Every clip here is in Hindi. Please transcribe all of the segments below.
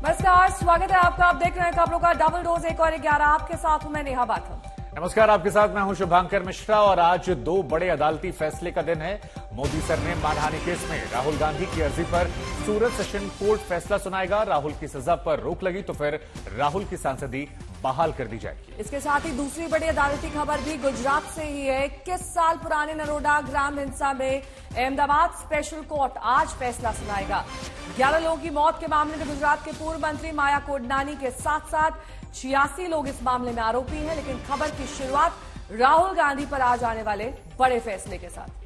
नमस्कार, स्वागत है आपका। आप देख रहे हैं खबरों का डबल डोज 1 और 11। आपके साथ हूं मैं नेहा बाथम। नमस्कार, आपके साथ मैं हूं शुभांकर मिश्रा और आज दो बड़े अदालती फैसले का दिन है। मोदी सर ने मानहानि केस में राहुल गांधी की अर्जी पर सूरत सेशन कोर्ट फैसला सुनाएगा। राहुल की सजा पर रोक लगी तो फिर राहुल की सांसदी बहाल कर दी जाएगी। इसके साथ ही दूसरी बड़ी अदालती खबर भी गुजरात से ही है। 21 साल पुराने नरोडा ग्राम हिंसा में अहमदाबाद स्पेशल कोर्ट आज फैसला सुनाएगा। 11 लोगों की मौत के मामले में गुजरात के पूर्व मंत्री माया कोडनानी के साथ साथ 86 लोग इस मामले में आरोपी हैं। लेकिन खबर की शुरुआत राहुल गांधी पर आज आने वाले बड़े फैसले के साथ।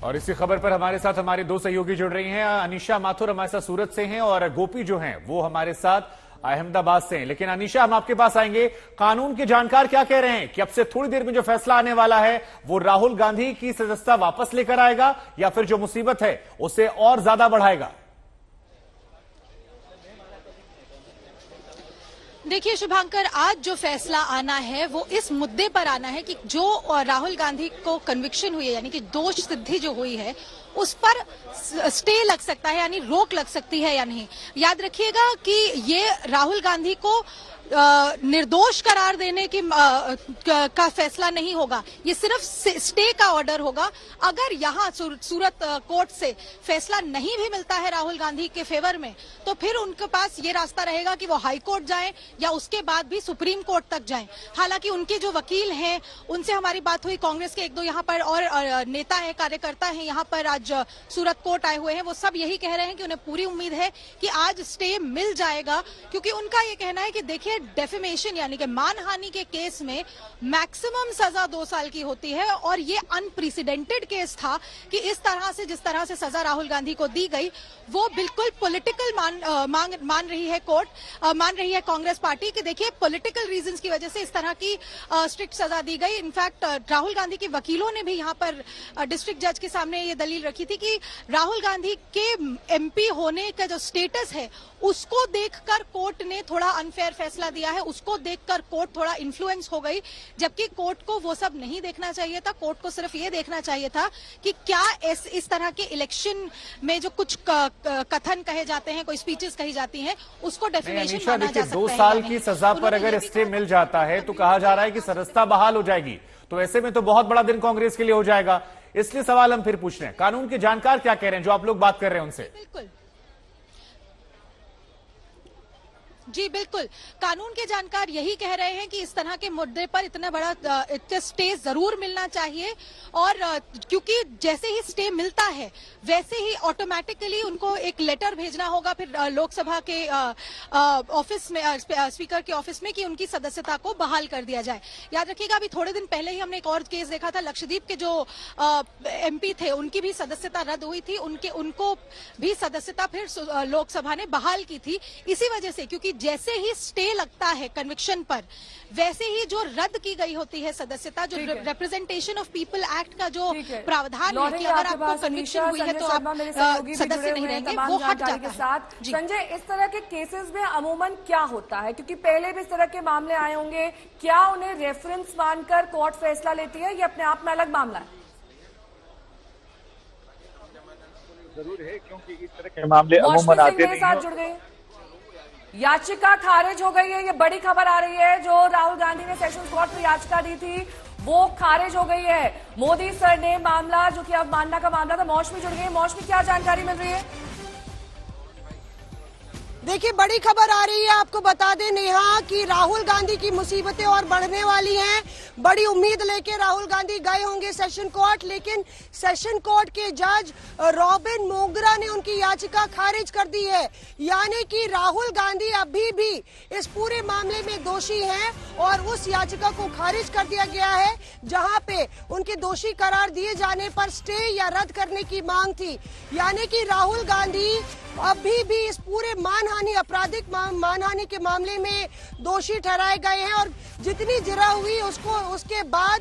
और इसी खबर पर हमारे साथ हमारे दो सहयोगी जुड़ रही हैं। अनीशा माथुर हमारे साथ सूरत से हैं और गोपी जो हैं वो हमारे साथ अहमदाबाद से हैं। लेकिन अनीशा, हम आपके पास आएंगे। कानून के जानकार क्या कह रहे हैं कि अब से थोड़ी देर में जो फैसला आने वाला है वो राहुल गांधी की सदस्यता वापस लेकर आएगा या फिर जो मुसीबत है उसे और ज्यादा बढ़ाएगा? देखिए शुभांकर, आज जो फैसला आना है वो इस मुद्दे पर आना है कि जो राहुल गांधी को कन्विक्शन हुई है, यानी कि दोष सिद्धि जो हुई है, उस पर स्टे लग सकता है, यानी रोक लग सकती है या नहीं। याद रखिएगा कि ये राहुल गांधी को निर्दोष करार देने की का फैसला नहीं होगा, ये सिर्फ स्टे का ऑर्डर होगा। अगर यहाँ सूरत कोर्ट से फैसला नहीं भी मिलता है राहुल गांधी के फेवर में, तो फिर उनके पास ये रास्ता रहेगा कि वो हाई कोर्ट जाएं या उसके बाद भी सुप्रीम कोर्ट तक जाएं। हालांकि उनके जो वकील हैं उनसे हमारी बात हुई, कांग्रेस के एक दो यहाँ पर और नेता हैं, कार्यकर्ता हैं यहाँ पर आज सूरत कोर्ट आए हुए हैं। वो सब यही कह रहे हैं कि उन्हें पूरी उम्मीद है कि आज स्टे मिल जाएगा, क्योंकि उनका ये कहना है कि देखिए डेफेमेशन यानी कि मानहानि के केस में मैक्सिमम सजा 2 साल की होती है और ये अनप्रेसिडेंटेड केस था कि इस तरह से जिस तरह से सजा राहुल गांधी को दी गई वो बिल्कुल पॉलिटिकल मान रही है कोर्ट, मान रही है कांग्रेस पार्टी कि देखिए पॉलिटिकल रीजंस की वजह से इस तरह की स्ट्रिक्ट सजा दी गई। इनफैक्ट राहुल गांधी के वकीलों ने भी यहाँ पर डिस्ट्रिक्ट जज के सामने ये दलील रखी थी कि राहुल गांधी के एमपी होने का जो स्टेटस है उसको देखकर कोर्ट ने थोड़ा अनफेयर फैसला दिया है, उसको देखकर कोर्ट थोड़ा इन्फ्लुएंस हो गई, जबकि कोर्ट को वो सब नहीं देखना चाहिए था। कोर्ट को सिर्फ ये देखना चाहिए था कि क्या इस तरह के इलेक्शन में जो कुछ कथन कहे जाते हैं, कोई स्पीचेस कही जाती हैं, उसको डेफिनेशन माना जा सकता है। 2 साल की सजा पर अगर स्टे मिल जाता है तो कहा जा रहा है कि सदस्यता बहाल हो जाएगी, तो ऐसे में तो बहुत बड़ा दिन कांग्रेस के लिए हो जाएगा। इसलिए सवाल हम फिर पूछ रहे हैं, कानून के जानकार क्या कह रहे हैं जो आप लोग बात कर रहे हैं उनसे? बिल्कुल जी, बिल्कुल। कानून के जानकार यही कह रहे हैं कि इस तरह के मुद्दे पर इतना बड़ा स्टे जरूर मिलना चाहिए और क्योंकि जैसे ही स्टे मिलता है वैसे ही ऑटोमेटिकली उनको एक लेटर भेजना होगा फिर लोकसभा के ऑफिस में, स्पीकर के ऑफिस में, कि उनकी सदस्यता को बहाल कर दिया जाए। याद रखिएगा अभी थोड़े दिन पहले ही हमने एक और केस देखा था, लक्षद्वीप के जो एमपी थे उनकी भी सदस्यता रद्द हुई थी, उनको भी सदस्यता फिर लोकसभा ने बहाल की थी इसी वजह से, क्योंकि जैसे ही स्टे लगता है कन्विक्शन पर वैसे ही जो रद्द की गई होती है सदस्यता, जो रिप्रेजेंटेशन ऑफ पीपल एक्ट का जो प्रावधान है कि अगर आपको कन्विक्शन हुई है तो आप सदस्य नहीं रहेंगे, वो हट जाता है। संजय, इस तरह के केसेस में अमूमन क्या होता है, क्योंकि पहले भी इस तरह के मामले आए होंगे, क्या उन्हें रेफरेंस मानकर कोर्ट फैसला लेती है, ये अपने आप में अलग मामला है? जरूर है, क्योंकि इस तरह के मामले अमूमन आते नहीं हैं। जुड़ गए, याचिका खारिज हो गई है, ये बड़ी खबर आ रही है। जो राहुल गांधी ने सेशंस कोर्ट में याचिका दी थी वो खारिज हो गई है। मोदी सर ने मामला, जो कि अवमानना का मामला था, मौसमी जुड़ गई है। मौसमी, क्या जानकारी मिल रही है? देखिए, बड़ी खबर आ रही है। आपको बता दें नेहा कि राहुल गांधी की मुसीबतें और बढ़ने वाली हैं। बड़ी उम्मीद लेके राहुल गांधी गए होंगे सेशन कोर्ट, लेकिन सेशन कोर्ट के जज रॉबिन मोगरा ने उनकी याचिका खारिज कर दी है। यानी कि राहुल गांधी अभी भी इस पूरे मामले में दोषी हैं और उस याचिका को खारिज कर दिया गया है जहां पे उनके दोषी करार दिए जाने पर स्टे या रद्द करने की मांग थी। यानी कि राहुल गांधी अभी भी इस पूरे मानहानि, आपराधिक मानहानि के मामले में दोषी ठहराए गए हैं और जितनी जिरह हुई उसके बाद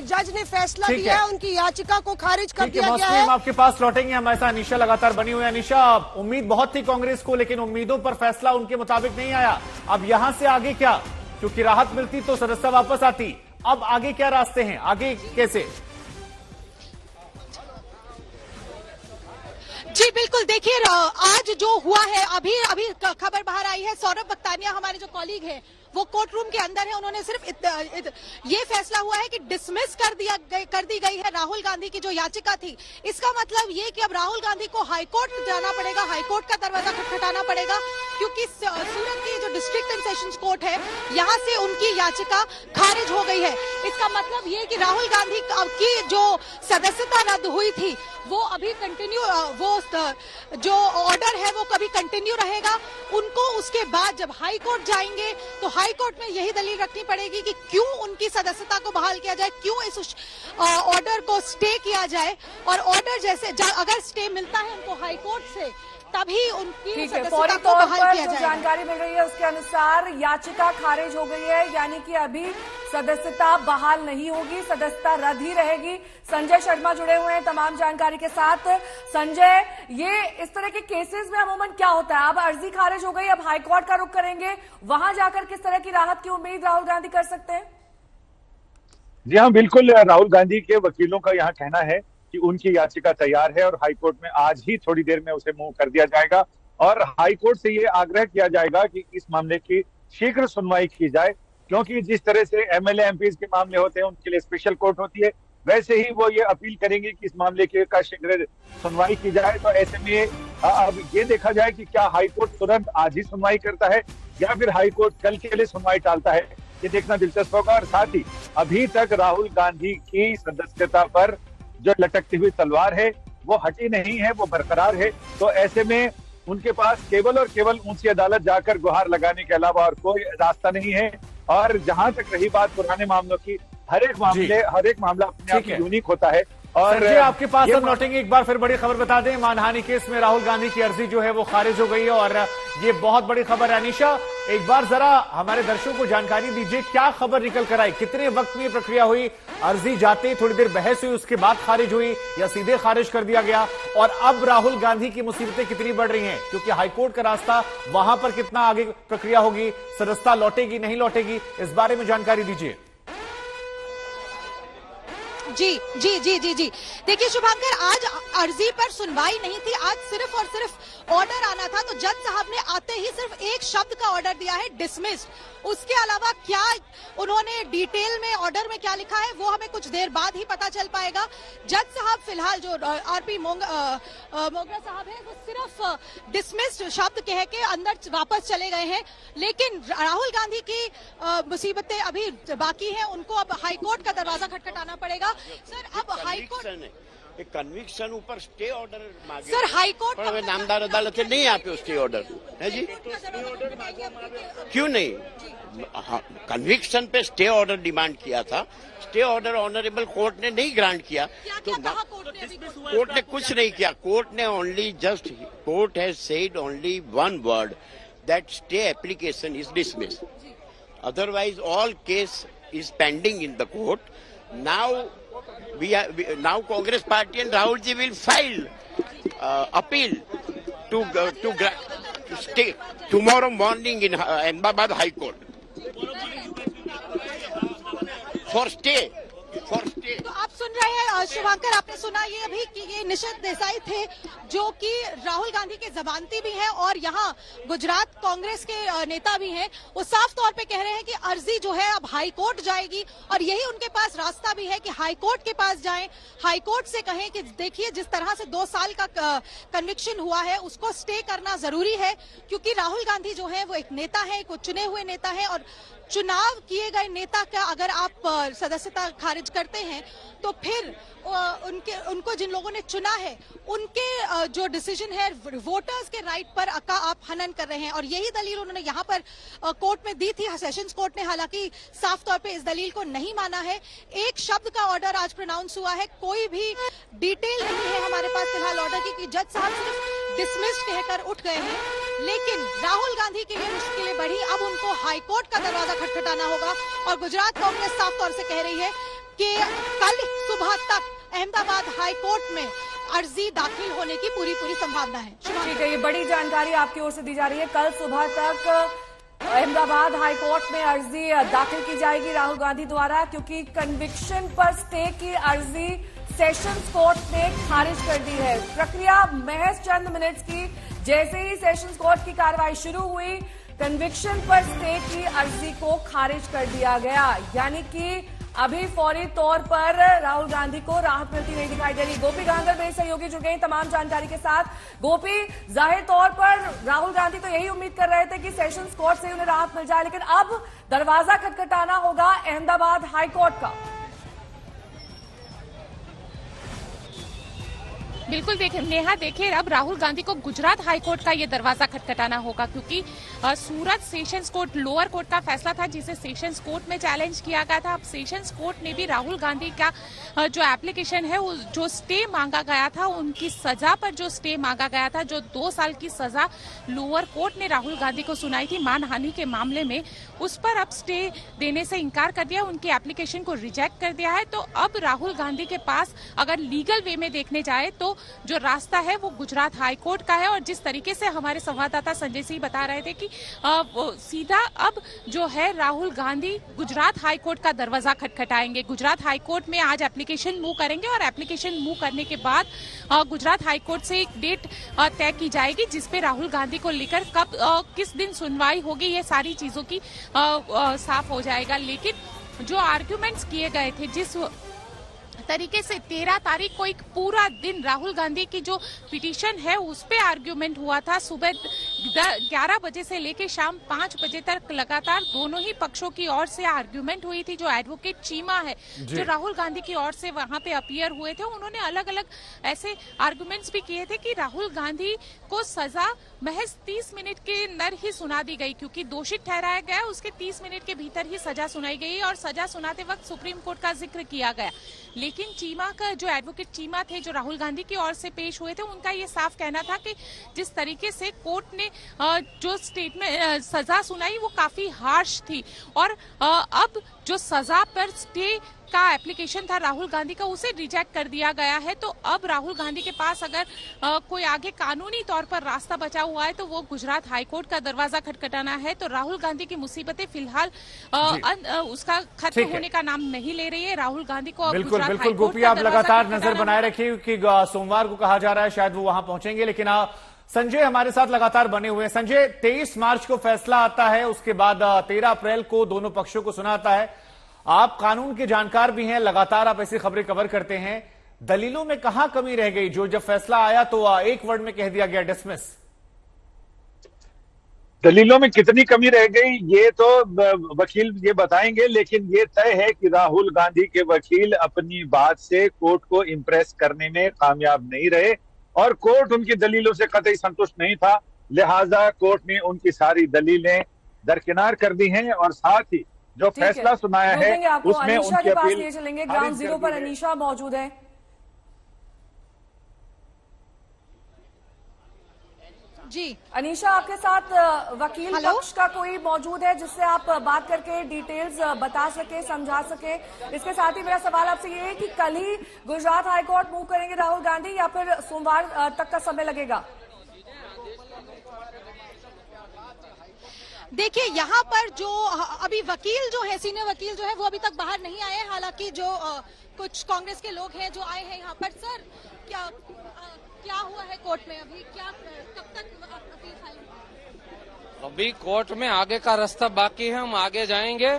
जज ने फैसला दिया है, उनकी याचिका को खारिज कर दिया गया है। हम आपके पास लौटेंगे, हमारे साथ अनीशा लगातार बनी हुई है। अनीशा, उम्मीद बहुत थी कांग्रेस को, लेकिन उम्मीदों पर फैसला उनके मुताबिक नहीं आया। अब यहां से आगे क्या? क्योंकि राहत मिलती तो सदस्यता वापस आती, अब आगे क्या रास्ते हैं, आगे कैसे? जी बिल्कुल, देखिए आज जो हुआ है, अभी खबर बाहर आई है, सौरभ बख्तानिया हमारे जो कॉलीग हैं वो कोर्ट रूम के अंदर है, उन्होंने सिर्फ ये फैसला हुआ है कि डिसमिस कर दी गई है राहुल गांधी की जो याचिका थी। इसका मतलब ये कि अब राहुल गांधी को हाईकोर्ट जाना पड़ेगा, हाईकोर्ट का दरवाजा खटखटाना पड़ेगा, क्योंकि सूरत की जो डिस्ट्रिक्ट एंड सेशंस कोर्ट है यहाँ से उनकी याचिका खारिज हो गई है। इसका मतलब ये कि राहुल गांधी की जो सदस्यता रद्द हुई थी वो अभी कंटिन्यू, वो जो ऑर्डर है वो कभी कंटिन्यू रहेगा। उनको उसके बाद जब हाई कोर्ट जाएंगे तो हाई कोर्ट में यही दलील रखनी पड़ेगी कि क्यों उनकी सदस्यता को बहाल किया जाए, क्यों इस ऑर्डर को स्टे किया जाए, और ऑर्डर जैसे अगर स्टे मिलता है उनको हाई कोर्ट से तभी उनकी सदस्यता को बहाल किया जाएगा। जानकारी मिल रही है उसके अनुसार याचिका खारिज हो गई है, यानी कि अभी सदस्यता बहाल नहीं होगी, सदस्यता रद्द ही रहेगी। संजय शर्मा जुड़े हुए हैं तमाम जानकारी के साथ। संजय, ये इस तरह के केसेस में अमूमन क्या होता है? अब अर्जी खारिज हो गई, अब हाईकोर्ट का रुख करेंगे, वहां जाकर किस तरह की राहत की उम्मीद राहुल गांधी कर सकते हैं? जी हाँ, बिल्कुल। राहुल गांधी के वकीलों का यहाँ कहना है कि उनकी याचिका तैयार है और हाईकोर्ट में आज ही थोड़ी देर में उसे मूव कर दिया जाएगा और हाईकोर्ट से ये आग्रह किया जाएगा कि इस मामले की शीघ्र सुनवाई की जाए, क्योंकि जिस तरह से एमएलए एमपीज के मामले होते हैं उनके लिए स्पेशल कोर्ट होती है, वैसे ही वो ये अपील करेंगे कि इस मामले का शीघ्र सुनवाई की जाए। तो ऐसे में अब ये देखा जाए कि क्या हाईकोर्ट तुरंत आज ही सुनवाई करता है या फिर हाईकोर्ट कल के लिए सुनवाई टालता है, ये देखना दिलचस्प होगा। और साथ ही अभी तक राहुल गांधी की सदस्यता पर जो लटकती हुई तलवार है वो हटी नहीं है, वो बरकरार है। तो ऐसे में उनके पास केवल और केवल ऊंची अदालत जाकर गुहार लगाने के अलावा और कोई रास्ता नहीं है। और जहां तक रही बात पुराने मामलों की, हर एक मामला अपने आप में यूनिक होता है। और आपके पास हम लौटेंगे, एक बार फिर बड़ी खबर बता दें, मानहानि केस में राहुल गांधी की अर्जी जो है वो खारिज हो गई है और ये बहुत बड़ी खबर है। अनीशा, एक बार जरा हमारे दर्शकों को जानकारी दीजिए, क्या खबर निकल कर आई, कितने वक्त में ये प्रक्रिया हुई? अर्जी जाते ही थोड़ी देर बहस हुई, उसके बाद खारिज हुई या सीधे खारिज कर दिया गया? और अब राहुल गांधी की मुसीबतें कितनी बढ़ रही हैं, क्योंकि हाईकोर्ट का रास्ता, वहां पर कितना आगे प्रक्रिया होगी, सदस्यता लौटेगी नहीं लौटेगी, इस बारे में जानकारी दीजिए। जी जी जी जी जी देखिए शुभांकर, आज अर्जी पर सुनवाई नहीं थी, आज सिर्फ और सिर्फ ऑर्डर आना था। तो जज साहब ने आते ही सिर्फ एक शब्द का ऑर्डर दिया है, डिसमिस्ड। उसके अलावा क्या उन्होंने डिटेल में ऑर्डर में क्या लिखा है वो हमें कुछ देर बाद ही पता चल पाएगा। जज साहब फिलहाल जो आरपी मोगरा साहब है वो सिर्फ डिसमिस्ड शब्द कह के अंदर वापस चले गए हैं। लेकिन राहुल गांधी की मुसीबतें अभी बाकी हैं, उनको अब हाईकोर्ट का दरवाजा खटखटाना पड़ेगा। सर, अब हाईकोर्ट कन्विक्शन ऊपर स्टे ऑर्डर मांगे सर, हाईकोर्ट नामदार अदालत से नहीं आप स्टे ऑर्डर है जी, क्यों नहीं? कन्विक्शन पे स्टे ऑर्डर डिमांड किया था, स्टे ऑर्डर ऑनरेबल कोर्ट ने नहीं ग्रांट किया। तो कोर्ट ने कुछ नहीं किया, कोर्ट ने only just court has said only one word that stay application is dismiss, otherwise all case is pending in the court. Now Congress party and Rahul ji will file appeal to stay tomorrow morning in Ahmedabad High Court for stay. तो आप सुन रहे हैं शुभांकर, आपने सुना ये अभी कि ये निशित देसाई थे जो कि राहुल गांधी के जमानती भी हैं और यहाँ गुजरात कांग्रेस के नेता भी हैं। वो साफ तौर पे कह रहे हैं कि अर्जी जो है अब हाई कोर्ट जाएगी और यही उनके पास रास्ता भी है कि हाई कोर्ट के पास जाएं, हाई कोर्ट से कहें कि देखिए जिस तरह से 2 साल का कन्विक्शन हुआ है उसको स्टे करना जरूरी है, क्योंकि राहुल गांधी जो है वो एक नेता है, एक चुने हुए नेता है और चुनाव किए गए नेता का अगर आप सदस्यता खारिज करते हैं तो फिर उनको जिन लोगों ने चुना है उनके जो डिसीजन है वोटर्स के राइट पर का आप हनन कर रहे हैं। और यही दलील उन्होंने यहाँ पर कोर्ट में दी थी। सेशंस कोर्ट ने हालांकि साफ तौर पे इस दलील को नहीं माना है। एक शब्द का ऑर्डर आज प्रोनाउंस हुआ है, कोई भी डिटेल नहीं है हमारे पास फिलहाल ऑर्डर की कि जज साहब सिर्फ डिसमिस्ड कहकर उठ गए हैं। लेकिन राहुल गांधी के लिए मुश्किलें बढ़ी, अब उनको हाईकोर्ट का दरवाजा खटखटाना होगा और गुजरात कांग्रेस साफ तौर से कह रही है कि कल सुबह तक अहमदाबाद हाई कोर्ट में अर्जी दाखिल होने की पूरी संभावना है। ठीक है, ये बड़ी जानकारी आपकी ओर से दी जा रही है। कल सुबह तक अहमदाबाद हाई कोर्ट में अर्जी दाखिल की जाएगी राहुल गांधी द्वारा, क्योंकि कन्विक्शन पर स्टे की अर्जी सेशंस कोर्ट ने खारिज कर दी है। प्रक्रिया महज चंद मिनट्स की। जैसे ही सेशंस कोर्ट की कार्रवाई शुरू हुई, कन्विक्शन पर स्टे की अर्जी को खारिज कर दिया गया। यानी कि अभी फौरी तौर पर राहुल गांधी को राहत मिलती नहीं दिखाई दे रही। गोपी गांगर मेरे सहयोगी जुड़ गए तमाम जानकारी के साथ। गोपी, जाहिर तौर पर राहुल गांधी तो यही उम्मीद कर रहे थे कि सेशंस कोर्ट से उन्हें राहत मिल जाए, लेकिन अब दरवाजा खटखटाना होगा अहमदाबाद हाई कोर्ट का। बिल्कुल नेहा देखिए, अब राहुल गांधी को गुजरात हाई कोर्ट का ये दरवाजा खटखटाना होगा, क्योंकि सूरत सेशंस कोर्ट लोअर कोर्ट का फैसला था जिसे सेशंस कोर्ट में चैलेंज किया गया था। अब सेशंस कोर्ट ने भी राहुल गांधी का जो एप्लीकेशन है, जो स्टे मांगा गया था, उनकी सजा पर जो स्टे मांगा गया था, जो 2 साल की सजा लोअर कोर्ट ने राहुल गांधी को सुनाई थी मानहानि के मामले में, उस पर अब स्टे देने से इनकार कर दिया, उनकी एप्लीकेशन को रिजेक्ट कर दिया है। तो अब राहुल गांधी के पास अगर लीगल वे में देखने जाए तो जो रास्ता है वो गुजरात हाई कोर्ट का है। और जिस तरीके से हमारे संवाददाता संजय सिंह बता रहे थे कि सीधा अब जो है राहुल गांधी गुजरात हाई कोर्ट का दरवाजा खटखटाएंगे। गुजरात हाई कोर्ट में आज एप्लीकेशन मूव करेंगे और एप्लीकेशन मूव करने के बाद गुजरात हाई कोर्ट से एक डेट तय की जाएगी जिसपे राहुल गांधी को लेकर कब किस दिन सुनवाई होगी, ये सारी चीजों की साफ हो जाएगा। लेकिन जो आर्ग्यूमेंट्स किए गए थे, जिस तरीके से 13 तारीख को एक पूरा दिन राहुल गांधी की जो पिटीशन है उस पे आर्ग्यूमेंट हुआ था, सुबह 11 बजे से लेकर शाम 5 बजे तक लगातार दोनों ही पक्षों की ओर से आर्ग्यूमेंट हुई थी। जो एडवोकेट चीमा है, जो राहुल गांधी की ओर से वहां पे अपीयर हुए थे, उन्होंने अलग अलग ऐसे आर्ग्यूमेंट्स भी किए थे कि राहुल गांधी को सजा महज 30 मिनट के अंदर ही सुना दी गई, क्योंकि दोषी ठहराया गया, उसके 30 मिनट के भीतर ही सजा सुनाई गई और सजा सुनाते वक्त सुप्रीम कोर्ट का जिक्र किया गया। लेकिन चीमा का जो एडवोकेट चीमा थे, जो राहुल गांधी की ओर से पेश हुए थे, उनका ये साफ कहना था कि जिस तरीके से कोर्ट ने जो स्टेटमेंट सजा सुनाई वो काफी हार्श थी और अब जो सजा पर स्टे का एप्लीकेशन था राहुल गांधी का, उसे रिजेक्ट कर दिया गया है। तो अब राहुल गांधी के पास अगर कोई आगे कानूनी तौर पर रास्ता बचा हुआ है तो वो गुजरात हाई कोर्ट का दरवाजा खटखटाना है। तो राहुल गांधी की मुसीबतें फिलहाल उसका खत्म होने का नाम नहीं ले रही है। राहुल गांधी को बिल्कुल बिल्कुल गोपी, आप लगातार नजर बनाए रखिए कि सोमवार को कहा जा रहा है शायद वो वहां पहुंचेंगे, लेकिन संजय हमारे साथ लगातार बने हुए हैं। संजय, 23 मार्च को फैसला आता है, उसके बाद 13 अप्रैल को दोनों पक्षों को सुना आता है। आप कानून के जानकार भी हैं, लगातार आप ऐसी खबरें कवर करते हैं। दलीलों में कहां कमी रह गई? जो जब फैसला आया तो एक वर्ड में कह दिया गया डिसमिस। दलीलों में कितनी कमी रह गई ये तो वकील ये बताएंगे, लेकिन ये तय है कि राहुल गांधी के वकील अपनी बात से कोर्ट को इंप्रेस करने में कामयाब नहीं रहे और कोर्ट उनकी दलीलों से कतई संतुष्ट नहीं था। लिहाजा कोर्ट ने उनकी सारी दलीलें दरकिनार कर दी हैं और साथ ही जो फैसला सुनाया है उसमें उनकी अपील लिए चलेंगे। ग्राउंड जीरो पर अनीशा मौजूद है। जी अनीशा, आपके साथ वकील पक्ष का कोई मौजूद है जिससे आप बात करके डिटेल्स बता सके, समझा सके? इसके साथ ही मेरा सवाल आपसे ये है कि कल ही गुजरात हाई कोर्ट मूव करेंगे राहुल गांधी या फिर सोमवार तक का समय लगेगा? देखिए, यहाँ पर जो अभी वकील जो है, सीनियर वकील जो है, वो अभी तक बाहर नहीं आए। हालांकि जो कुछ कांग्रेस के लोग हैं जो आए हैं यहाँ पर। सर, क्या हुआ है कोर्ट में अभी? कब तक अपील फाइल? अभी कोर्ट में आगे का रास्ता बाकी है, हम आगे जाएंगे।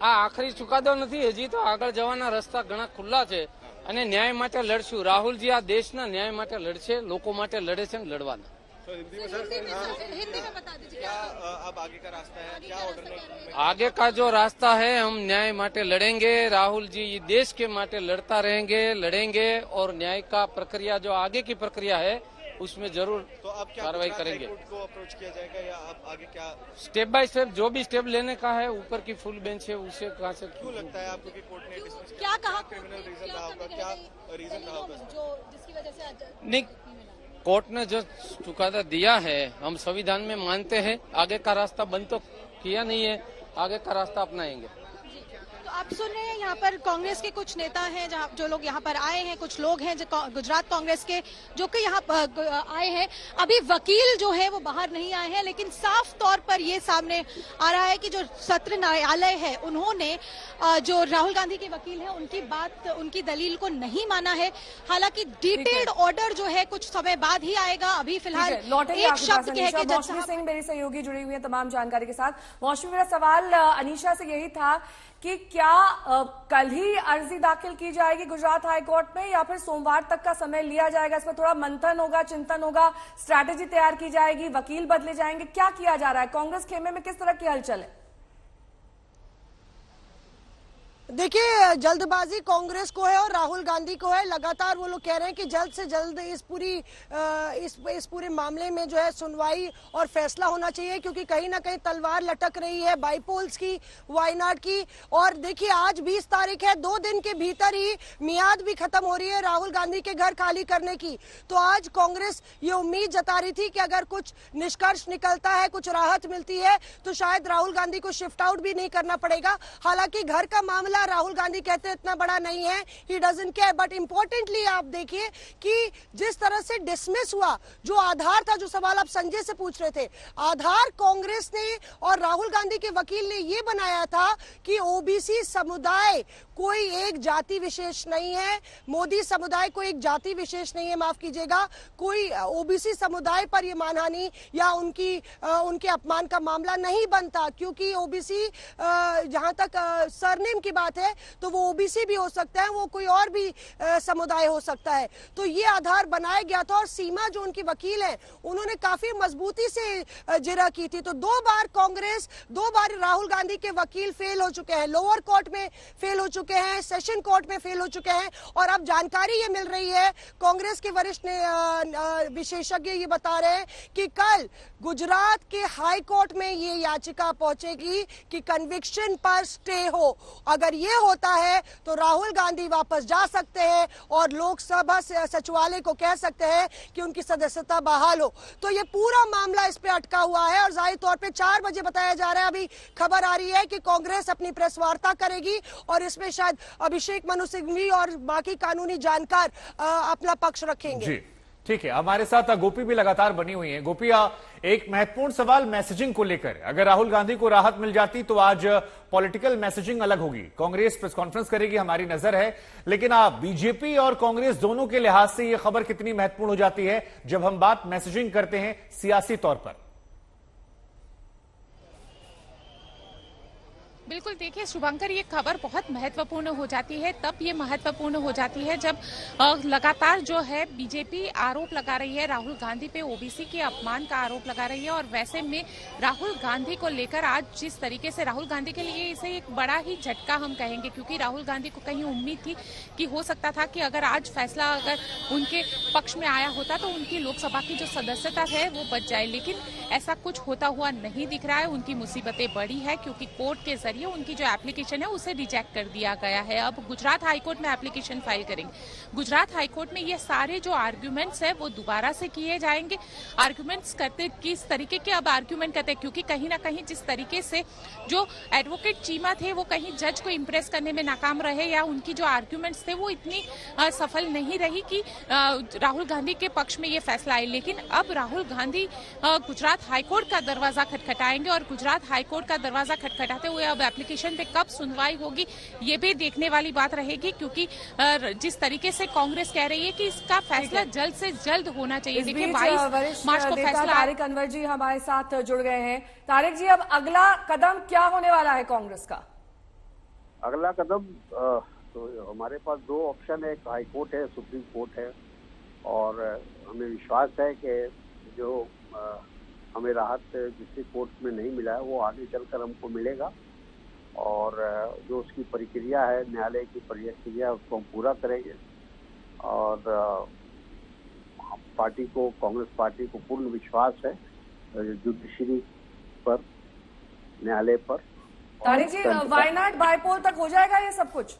આખરી ચુકાદો નથી, હજી તો આગળ જવાના રસ્તા ઘણા ખુલ્લા છે અને ન્યાય માટે લડશું. રાહુલજી આ દેશના ન્યાય માટે લડશે, લોકો માટે લડે છે ને લડવાના. हिंदी में बता दीजिए अब आगे का रास्ता है, क्या ऑर्डर? आगे का जो रास्ता है, हम न्याय माटे लड़ेंगे। राहुल जी देश के माटे लड़ता रहेंगे, लड़ेंगे और न्याय का प्रक्रिया जो आगे की प्रक्रिया है उसमें जरूर तो अब क्या कार्रवाई करेंगे। कोर्ट को अप्रोच किया जाएगा या अब आगे क्या? स्टेप बाय स्टेप जो भी स्टेप लेने का है, ऊपर की फुल बेंच है उसे कहाँ से क्यों लगता है आपको कि कोर्ट ने डिसमिस क्या कहा? क्रिमिनल रीजन रहा होगा, क्या रीजन रहा होगा जो जिसकी वजह से नहीं, कोर्ट ने जो चुकादा दिया है हम संविधान में मानते हैं। आगे का रास्ता बंद तो किया नहीं है, आगे का रास्ता अपनाएंगे। तो आप सुन रहे हैं यहाँ पर कांग्रेस के कुछ नेता हैं जो लोग यहाँ पर आए हैं, कुछ लोग हैं जो गुजरात कांग्रेस के जो कि यहाँ पर आए हैं। अभी वकील जो है वो बाहर नहीं आए हैं, लेकिन साफ तौर पर ये सामने आ रहा है कि जो सत्र न्यायालय है उन्होंने जो राहुल गांधी के वकील हैं उनकी बात, उनकी दलील को नहीं माना है। हालांकि डिटेल्ड ऑर्डर जो है कुछ समय बाद ही आएगा। अभी फिलहाल एक शब्द कह के मौसमी सिंह मेरी सहयोगी जुड़ी हुई है तमाम जानकारी के साथ। मौसमी, मेरा सवाल अनीशा से यही था कि क्या कल ही अर्जी दाखिल की जाएगी गुजरात हाईकोर्ट में या फिर सोमवार तक का समय लिया जाएगा? इसमें थोड़ा मंथन होगा, चिंतन होगा, स्ट्रैटेजी तैयार की जाएगी, वकील बदले जाएंगे, क्या किया जा रहा है? कांग्रेस खेमे में किस तरह की हलचल है? देखिए, जल्दबाजी कांग्रेस को है और राहुल गांधी को है। लगातार वो लोग कह रहे हैं कि जल्द से जल्द इस पूरे मामले में जो है सुनवाई और फैसला होना चाहिए, क्योंकि कहीं ना कहीं तलवार लटक रही है बाइपोल्स की, वायनाड की। और देखिए, आज 20 तारीख है, 2 दिन के भीतर ही मियाद भी खत्म हो रही है राहुल गांधी के घर खाली करने की। तो आज कांग्रेस ये उम्मीद जता रही थी कि अगर कुछ निष्कर्ष निकलता है, कुछ राहत मिलती है, तो शायद राहुल गांधी को शिफ्ट आउट भी नहीं करना पड़ेगा। हालांकि घर का मामला राहुल गांधी कहते हैं इतना बड़ा नहीं है, he doesn't care. But importantly आप देखिए कि जिस तरह से डिसमिस हुआ जो आधार था, जो सवाल आप संजय से पूछ रहे थे, आधार कांग्रेस ने और राहुल गांधी के वकील ने ये बनाया था कि ओबीसी समुदाय कोई एक जाति विशेष नहीं है, मोदी समुदाय कोई एक जाति विशेष नहीं है, माफ कीजिएगा, कोई ओबीसी समुदाय पर ये मानहानि या उनके अपमान का मामला नहीं बनता, क्योंकि ओबीसी जहां तक सरनेम की बात है तो वो ओबीसी भी हो सकता है, वो कोई और भी समुदाय हो सकता है। तो ये आधार बनाया गया था और सीमा जो उनकी वकील है उन्होंने काफी मजबूती से जिरह की थी। तो 2 बार कांग्रेस, 2 बार राहुल गांधी के वकील फेल हो चुके हैं, लोअर कोर्ट में फेल हो चुके हैं, सेशन कोर्ट में फेल हो चुके हैं। और अब जानकारी ये मिल रही है, कांग्रेस के वरिष्ठ विशेषज्ञ ये बता रहे हैं कि कल गुजरात के हाई कोर्ट में ये याचिका पहुंचेगी कि कन्विक्शन पर स्टे हो। अगर ये होता है तो राहुल गांधी वापस जा सकते हैं और लोकसभा सचिवालय को कह सकते हैं कि उनकी सदस्यता बहाल हो। तो ये पूरा मामला इस पे अटका हुआ है और जाहिर तौर पे 4 बजे बताया जा रहा है, अभी खबर आ रही है कि कांग्रेस अपनी प्रेस वार्ता करेगी और इसमें शायद अभिषेक मनु सिंघवी और बाकी कानूनी जानकार अपना पक्ष रखेंगे। जी ठीक है, हमारे साथ गोपी भी लगातार बनी हुई हैं। गोपी, एक महत्वपूर्ण सवाल मैसेजिंग को लेकर, अगर राहुल गांधी को राहत मिल जाती तो आज पॉलिटिकल मैसेजिंग अलग होगी, कांग्रेस प्रेस कॉन्फ्रेंस करेगी, हमारी नजर है। लेकिन बीजेपी और कांग्रेस दोनों के लिहाज से यह खबर कितनी महत्वपूर्ण हो जाती है जब हम बात मैसेजिंग करते हैं सियासी तौर पर? बिल्कुल, देखिए शुभंकर, ये खबर बहुत महत्वपूर्ण हो जाती है। तब ये महत्वपूर्ण हो जाती है जब लगातार जो है बीजेपी आरोप लगा रही है राहुल गांधी पे, ओबीसी के अपमान का आरोप लगा रही है। और वैसे में राहुल गांधी को लेकर आज जिस तरीके से, राहुल गांधी के लिए इसे एक बड़ा ही झटका हम कहेंगे, क्योंकि राहुल गांधी को कहीं उम्मीद थी कि हो सकता था कि अगर आज फैसला अगर उनके पक्ष में आया होता तो उनकी लोकसभा की जो सदस्यता है वो बच जाए, लेकिन ऐसा कुछ होता हुआ नहीं दिख रहा है। उनकी मुसीबतें बड़ी है क्योंकि कोर्ट के जरिए उनकी जो एप्लीकेशन है उसे रिजेक्ट कर दिया गया है। अब गुजरात हाईकोर्ट में एप्लीकेशन फाइल करेंगे। गुजरात हाईकोर्ट में ये सारे जो आर्ग्यूमेंट्स है वो दोबारा से किए जाएंगे। आर्ग्यूमेंट्स करते किस तरीके के अब आर्ग्यूमेंट करते हैं, क्योंकि कहीं ना कहीं जिस तरीके से जो एडवोकेट चीमा थे वो कहीं जज को इम्प्रेस करने में नाकाम रहे, या उनकी जो आर्ग्यूमेंट्स थे वो इतनी सफल नहीं रही कि राहुल गांधी के पक्ष में ये फैसला आए। लेकिन अब राहुल गांधी गुजरात हाईकोर्ट का दरवाजा खटखटाएंगे और गुजरात हाईकोर्ट का दरवाजा खटखटाते हुए अब एप्लीकेशन पे कब सुनवाई होगी ये भी देखने वाली बात रहेगी, क्योंकि जिस तरीके से कांग्रेस कह रही है कि इसका फैसला जल्द से जल्द होना चाहिए। देखिए 22 मार्च को फैसला। तारिक अनवर जी हमारे साथ जुड़ गए हैं। तारिक जी, अब अगला कदम क्या होने वाला है कांग्रेस का? अगला कदम तो हमारे पास 2 ऑप्शन है, एक हाई कोर्ट है, सुप्रीम कोर्ट है, और हमें विश्वास है कि जो हमें राहत डिस्ट्रिक्ट कोर्ट में नहीं मिला है वो आगे चलकर हमको मिलेगा, और जो उसकी प्रक्रिया है, न्यायालय की प्रक्रिया, उसको हम पूरा करेंगे। और पार्टी को, कांग्रेस पार्टी को पूर्ण विश्वास है जुडिशरी पर, न्यायालय पर। तारिक जी, वायनाड बाइपोल तक हो जाएगा ये सब कुछ?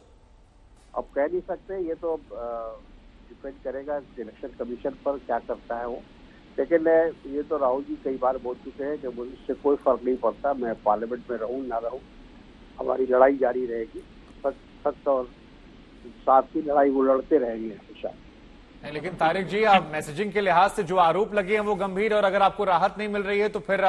अब कह नहीं सकते, ये तो डिपेंड करेगा इलेक्शन कमीशन पर क्या करता है वो। लेकिन ये तो राहुल जी कई बार बोल चुके हैं कि मुझसे कोई फर्क नहीं पड़ता, मैं पार्लियामेंट में रहूं ना रहूं, हमारी लड़ाई जारी रहेगी। सख्त और साफ की लड़ाई वो लड़ते रहेंगे हमेशा। लेकिन तारिक जी, आप मैसेजिंग के लिहाज से जो आरोप लगे हैं वो गंभीर, और अगर आपको राहत नहीं मिल रही है तो फिर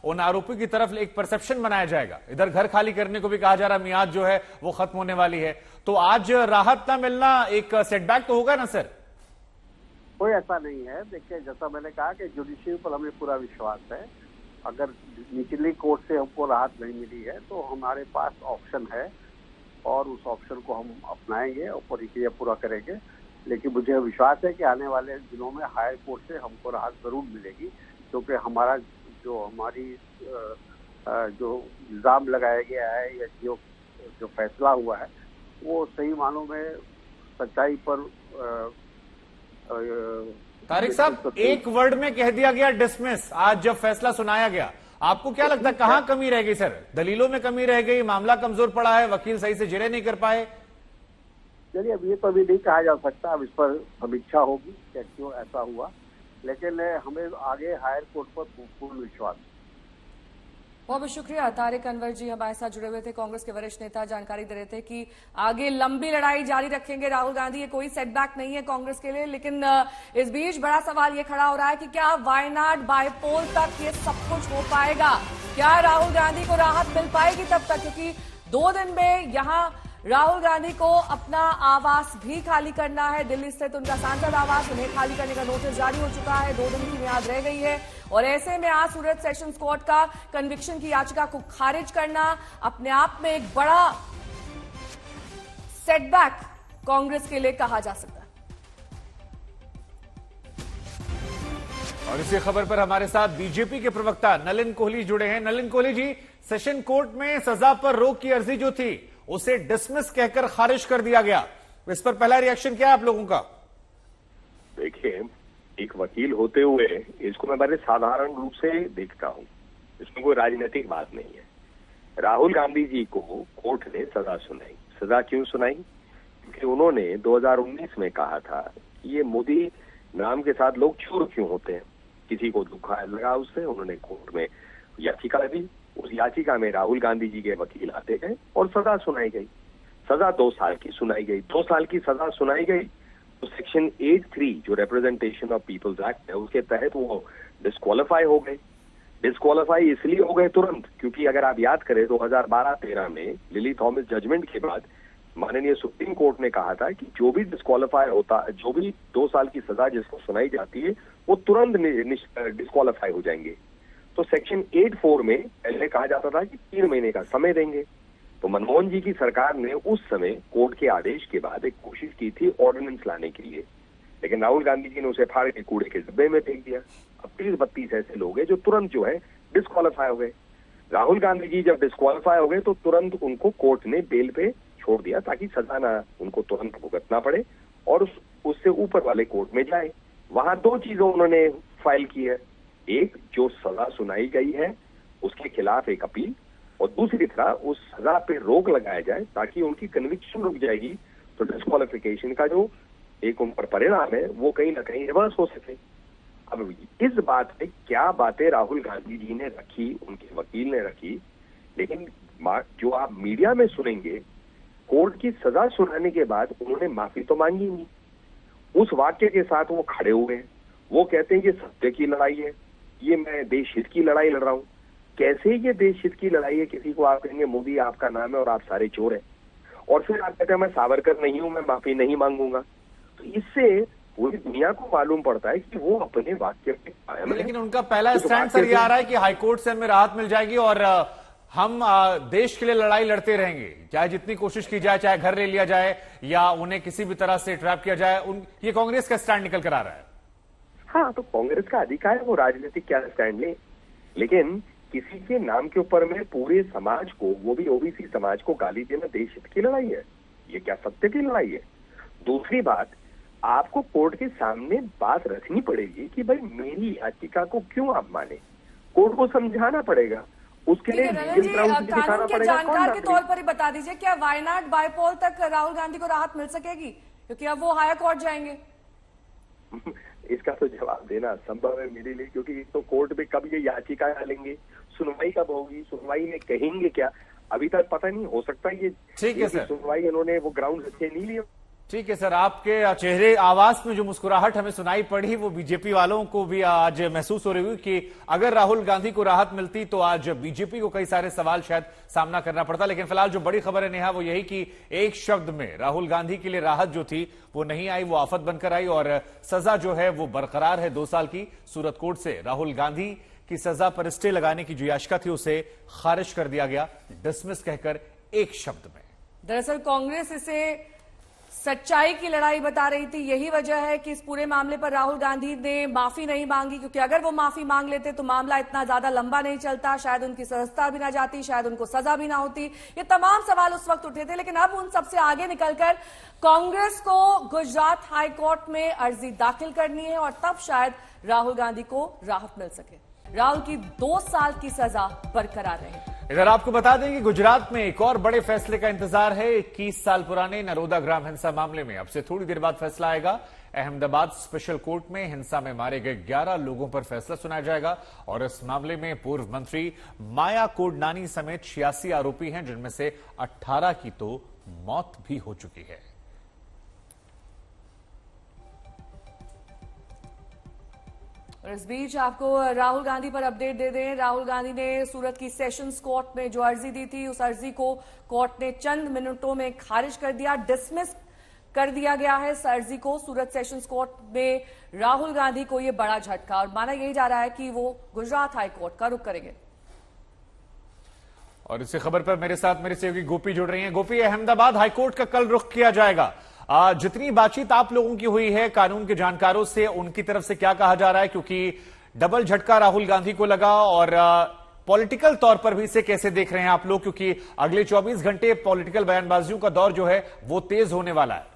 उन आरोपी की तरफ एक परसेप्शन बनाया जाएगा। इधर घर खाली करने को भी कहा जा रहा, मियाद जो है वो खत्म होने वाली है, तो आज राहत ना मिलना एक सेटबैक तो होगा ना सर? कोई ऐसा नहीं है। देखिए, जैसा मैंने कहा कि जुडिशरी पर हमें पूरा विश्वास है। अगर निचली कोर्ट से हमको राहत नहीं मिली है तो हमारे पास ऑप्शन है और उस ऑप्शन को हम अपनाएंगे और प्रक्रिया पूरा करेंगे। लेकिन मुझे विश्वास है कि आने वाले दिनों में हाई कोर्ट से हमको राहत जरूर मिलेगी, क्योंकि हमारा हमारी जो इल्जाम लगाया गया है या जो फैसला हुआ है वो सही मानों में सच्चाई पर तारिक साहब, एक वर्ड में कह दिया गया डिसमिस आज जब फैसला सुनाया गया। आपको क्या लगता है कहां कमी रह गई सर? दलीलों में कमी रह गई, मामला कमजोर पड़ा है, वकील सही से जिरह नहीं कर पाए? चलिए, अब ये तो अभी नहीं कहा जा सकता। अब इस पर समीक्षा होगी कि क्यों ऐसा हुआ, लेकिन हमें आगे हायर कोर्ट पर पूर्ण विश्वास है। बहुत बहुत शुक्रिया। तारिक अनवर जी हमारे साथ जुड़े हुए थे, कांग्रेस के वरिष्ठ नेता, जानकारी दे रहे थे कि आगे लंबी लड़ाई जारी रखेंगे राहुल गांधी। ये कोई सेटबैक नहीं है कांग्रेस के लिए। लेकिन इस बीच बड़ा सवाल ये खड़ा हो रहा है कि क्या वायनाड बायपोल तक ये सब कुछ हो पाएगा? क्या राहुल गांधी को राहत मिल पाएगी तब तक? क्योंकि 2 दिन में यहां राहुल गांधी को अपना आवास भी खाली करना है। दिल्ली स्थित उनका सांसद आवास, उन्हें खाली करने का नोटिस जारी हो चुका है। 2 दिन की मियाद रह गई है और ऐसे में आज सूरत सेशंस कोर्ट का कन्विक्शन की याचिका को खारिज करना अपने आप में एक बड़ा सेटबैक कांग्रेस के लिए कहा जा सकता है। और इसी खबर पर हमारे साथ बीजेपी के प्रवक्ता नलिन कोहली जुड़े हैं। नलिन कोहली जी, सेशन कोर्ट में सजा पर रोक की अर्जी जो थी उसे डिसमिस कहकर खारिज कर दिया गया, इस पर पहला रिएक्शन क्या है आप लोगों का? देखिए, एक वकील होते हुए इसको मैं बड़े साधारण रूप से देखता हूं, इसमें कोई राजनीतिक बात नहीं है। राहुल गांधी जी को कोर्ट ने सजा सुनाई। सजा क्यों सुनाई? क्योंकि उन्होंने 2019 में कहा था कि ये मोदी नाम के साथ लोग चोर क्यों होते हैं, किसी को दुख लगा उससे। उन्होंने कोर्ट में याचिका दी, उस याचिका में राहुल गांधी जी के वकील आते गए और सजा सुनाई गई। सजा 2 साल की सुनाई गई। 2 साल की सजा सुनाई गई तो सेक्शन 8(3 जो रिप्रेजेंटेशन ऑफ पीपल्स एक्ट है उसके तहत वो डिस्क्वालीफाई हो गए। डिस्क्वालीफाई इसलिए हो गए तुरंत क्योंकि अगर आप याद करें 2012-13 में लिली थॉमस जजमेंट के बाद माननीय सुप्रीम कोर्ट ने कहा था कि जो भी डिस्क्वालीफाई होता, जो भी 2 साल की सजा जिसको सुनाई जाती है वो तुरंत डिस्क्वालीफाई हो जाएंगे। तो सेक्शन 8(4 में पहले कहा जाता था कि 3 महीने का समय देंगे। तो मनमोहन जी की सरकार ने उस समय कोर्ट के आदेश के बाद एक कोशिश की थी ऑर्डिनेंस लाने के लिए, लेकिन राहुल गांधी जी ने उसे फाड़ के कूड़े के डिब्बे में फेंक दिया। अब 30-32 ऐसे लोग हैं जो तुरंत जो है डिस्क्वालीफाई हो गए। राहुल गांधी जी जब डिस्क्वालीफाई हो गए तो तुरंत उनको कोर्ट ने बेल पे छोड़ दिया ताकि सजा ना उनको तुरंत भुगतना पड़े और उससे ऊपर वाले कोर्ट में जाए। वहां 2 चीजों उन्होंने फाइल की है, एक जो सजा सुनाई गई है उसके खिलाफ एक अपील और दूसरी तरह उस सजा पे रोक लगाया जाए ताकि उनकी कन्विक्शन रुक जाएगी तो डिस्क्वालिफिकेशन का जो एक उन पर परिणाम है वो कहीं ना कहीं रिवर्स हो सके। अब इस बात पे क्या बातें राहुल गांधी जी ने रखी, उनके वकील ने रखी, लेकिन जो आप मीडिया में सुनेंगे कोर्ट की सजा सुनाने के बाद उन्होंने माफी तो मांगी नहीं। उस वाक्य के साथ वो खड़े हुए हैं, वो कहते हैं ये सत्य की लड़ाई है, ये मैं देश हित की लड़ाई लड़ रहा हूं। कैसे ये देश हित की लड़ाई है? किसी को आप कहेंगे मोदी आपका नाम है और आप सारे चोर हैं, और फिर आप कहते हैं मैं सावरकर नहीं हूं, मैं माफी नहीं मांगूंगा। तो इससे पूरी दुनिया को मालूम पड़ता है कि वो अपने वाक्य पे कायम है। लेकिन उनका पहला स्टैंड सर ये आ रहा है कि हाईकोर्ट से हमें राहत मिल जाएगी और हम देश के लिए लड़ाई लड़ते रहेंगे, चाहे जितनी कोशिश की जाए, चाहे घर ले लिया जाए या उन्हें किसी भी तरह से ट्रैप किया जाए। ये कांग्रेस का स्टैंड निकल कर आ रहा है। हाँ, तो कांग्रेस का अधिकार है वो राजनीतिक क्या स्टैंड ले, लेकिन किसी के नाम के ऊपर में पूरे समाज को, वो भी ओबीसी समाज को गाली देना देश हित की लड़ाई है? ये क्या सत्य की लड़ाई है? दूसरी बात, आपको कोर्ट के सामने बात रखनी पड़ेगी कि भाई मेरी याचिका को क्यों आप माने, कोर्ट को समझाना पड़ेगा, उसके लिए कानून के जानकार के तौर पर ही बता दीजिए, क्या वायनाड बायपोल तक राहुल गांधी को राहत मिल सकेगी? क्योंकि अब वो हायर कोर्ट जाएंगे। इसका तो जवाब देना असंभव है मेरे लिए, क्योंकि तो कोर्ट में कब ये याचिका डालेंगे, सुनवाई कब होगी, सुनवाई में कहेंगे क्या? अभी तक पता नहीं, हो सकता है ये ठीक है सर, सुनवाई इन्होंने वो ग्राउंड अच्छे नहीं लिए। ठीक है सर, आपके चेहरे आवाज में जो मुस्कुराहट हमें सुनाई पड़ी वो बीजेपी वालों को भी आज महसूस हो रही हुई कि अगर राहुल गांधी को राहत मिलती तो आज बीजेपी को कई सारे सवाल शायद सामना करना पड़ता। लेकिन फिलहाल जो बड़ी खबर है नेहा वो यही कि एक शब्द में राहुल गांधी के लिए राहत जो थी वो नहीं आई, वो आफत बनकर आई और सजा जो है वो बरकरार है 2 साल की। सूरत कोर्ट से राहुल गांधी की सजा पर स्टे लगाने की जो याचिका थी उसे खारिज कर दिया गया, डिसमिस कहकर एक शब्द में। दरअसल कांग्रेस इसे सच्चाई की लड़ाई बता रही थी। यही वजह है कि इस पूरे मामले पर राहुल गांधी ने माफी नहीं मांगी, क्योंकि अगर वो माफी मांग लेते तो मामला इतना ज्यादा लंबा नहीं चलता, शायद उनकी सदस्यता भी ना जाती, शायद उनको सजा भी ना होती। ये तमाम सवाल उस वक्त उठे थे। लेकिन अब उन सबसे आगे निकलकर कांग्रेस को गुजरात हाईकोर्ट में अर्जी दाखिल करनी है और तब शायद राहुल गांधी को राहत मिल सके, राहुल की 2 साल की सजा बरकरार रहे। इधर आपको बता दें कि गुजरात में एक और बड़े फैसले का इंतजार है। 21 साल पुराने नरोदा ग्राम हिंसा मामले में अब से थोड़ी देर बाद फैसला आएगा। अहमदाबाद स्पेशल कोर्ट में हिंसा में मारे गए 11 लोगों पर फैसला सुनाया जाएगा और इस मामले में पूर्व मंत्री माया कोडनानी समेत 86 आरोपी हैं, जिनमें से 18 की तो मौत भी हो चुकी है। और इस बीच आपको राहुल गांधी पर अपडेट दे दें। राहुल गांधी ने सूरत की सेशंस कोर्ट में जो अर्जी दी थी उस अर्जी को कोर्ट ने चंद मिनटों में खारिज कर दिया, डिसमिस कर दिया गया है इस अर्जी को। सूरत सेशंस कोर्ट में राहुल गांधी को यह बड़ा झटका और माना यही जा रहा है कि वो गुजरात हाईकोर्ट का रुख करेंगे। और इसी खबर पर मेरे साथ मेरे सहयोगी गोपी जुड़ रही हैं। गोपी, अहमदाबाद हाईकोर्ट का कल रुख किया जाएगा। जितनी बातचीत आप लोगों की हुई है कानून के जानकारों से, उनकी तरफ से क्या कहा जा रहा है, क्योंकि डबल झटका राहुल गांधी को लगा और पॉलिटिकल तौर पर भी इसे कैसे देख रहे हैं आप लोग, क्योंकि अगले 24 घंटे पॉलिटिकल बयानबाजियों का दौर जो है वो तेज होने वाला है।